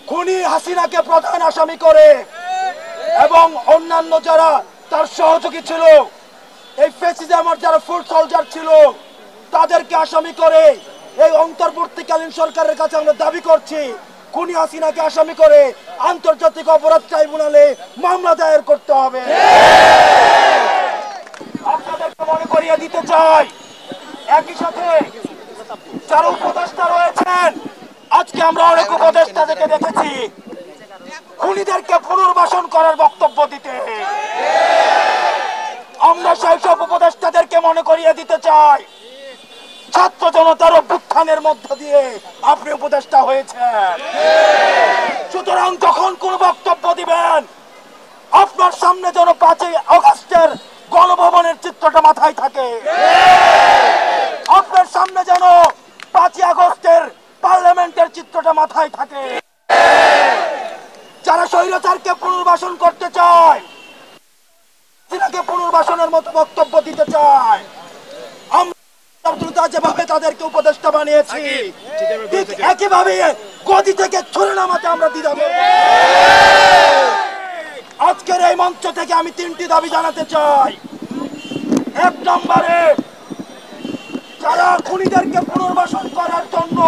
খুনি হাসিনাকে প্রধান আসামি করে এবং অন্যান্য যারা তার সহযোগী ছিল, এই ফ্যাসিজমের যারা ফুট সোলজার ছিল, তাদেরকে আসামি করে এই অন্তর্বর্তীকালীন সরকারের কাছে আমরা দাবি করছি খুনি হাসিনাকে আসামি করে আন্তর্জাতিক অপরাধ ট্রাইব্যুনালে মামলা দায়ের করতে হবে। আপনাদেরকে মনে করিয়ে দিতে চাই, একই সাথে যারা উপদেষ্টা রয়েছেন, আজকে আমরা অনেক উপদেষ্টাদেরকে দেখেছি খুনিদেরকে পুনর্বাসন করার বক্তব্য দিতে। আমরা সেই সব উপদেষ্টাদেরকে মনে করিয়ে দিতে চাই, ছাত্র জনতার অভ্যুত্থানের মধ্য দিয়ে আপনি উপদেষ্টা হয়েছেন। সুতরাং যখন কোন বক্তব্য দিবেন, আপনার সামনে যেন 5ই আগস্টের গণভবনের চিত্রটা মাথায় থাকে, আপনার সামনে যেন 5ই আগস্টের পার্লামেন্টের চিত্রটা মাথায় থাকে। যারা স্বৈরাচারকে পুনর্বাসন করতে চায়, হাসিনাকে পুনর্বাসনের মতো বক্তব্য দিতে চায়, আমরা যেভাবে তাদেরকে উপদেষ্টা বানিয়েছি ঠিক একইভাবে গদি থেকে ছুড়ে নামাতে আমরা দ্বিধা করব। আজকের এই মঞ্চ থেকে আমি 3টি দাবি জানাতে চাই। 1 নম্বরে, যারা খুনিদেরকে পুনর্বাসন করার জন্য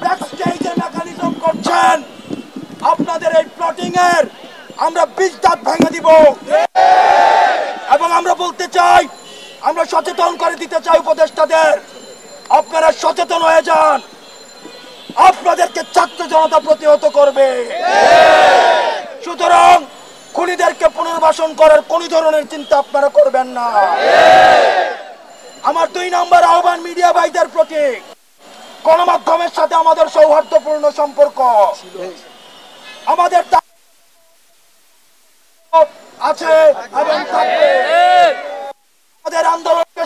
ব্যাকস্টেজে মেকানিজম করছেন, আপনাদের এই প্লটিং এর আমরা 20 দাঁত ভেঙে দিব। এবং আমরা বলতে চাই, আমরা সচেতন করে দিতে চাই উপদেষ্টাদের, আপনারা সচেতন হয়ে যান, আপনাদেরকে ছাত্র জনতা প্রতিহত করবে। সুতরাং খুনিদেরকে পুনর্বাসন করার কোন ধরনের চিন্তা আপনারা করবেন না। আমার 2 নম্বর আহ্বান মিডিয়া ভাইদের প্রতি, গণমাধ্যমের সাথে আমাদের সৌহার্দ্যপূর্ণ সম্পর্ক আমাদের আছে এবং থাকবে। আমাদের আন্দোলনকে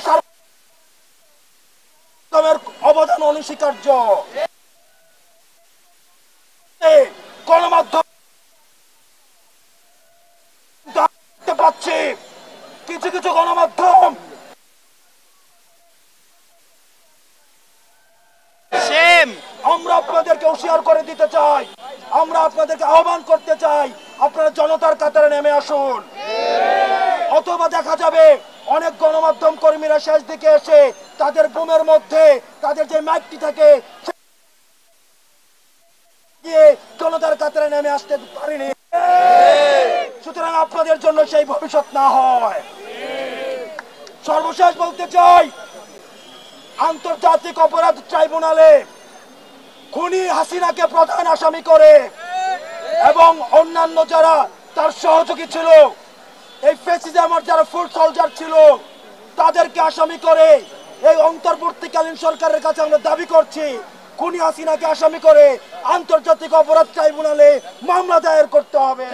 অবদান অনস্বীকার্য। গণমাধ্যম দেখতে পাচ্ছি কিছু কিছু গণমাধ্যম আমরা আপনাদেরকে হুঁশিয়ার করে দিতে চাই, আমরা আপনাদেরকে আহ্বান করতে চাই, আপনারা জনতার কাতারে নেমে আসুন। অথবা দেখা যাবে অনেক গণমাধ্যম কর্মীরা শেষ দিকে এসে তাদের বুমের মধ্যে তাদের যে মাইকটি থাকে জনতার কাতারে নেমে আসতে পারেনি। সুতরাং আপনাদের জন্য সেই ভবিষ্যৎ না হয়। সর্বশেষ বলতে চাই, আন্তর্জাতিক অপরাধ ট্রাইব্যুনালে খুনি হাসিনাকে প্রধান আসামি করে এবং অন্যান্য যারা তার সহযোগী ছিল, এই ফ্যাসিজমের যারা ফুট সোলজার ছিল, তাদেরকে আসামি করে এই অন্তর্বর্তীকালীন সরকারের কাছে আমরা দাবি করছি খুনি হাসিনাকে আসামি করে আন্তর্জাতিক অপরাধ ট্রাইব্যুনালে মামলা দায়ের করতে হবে।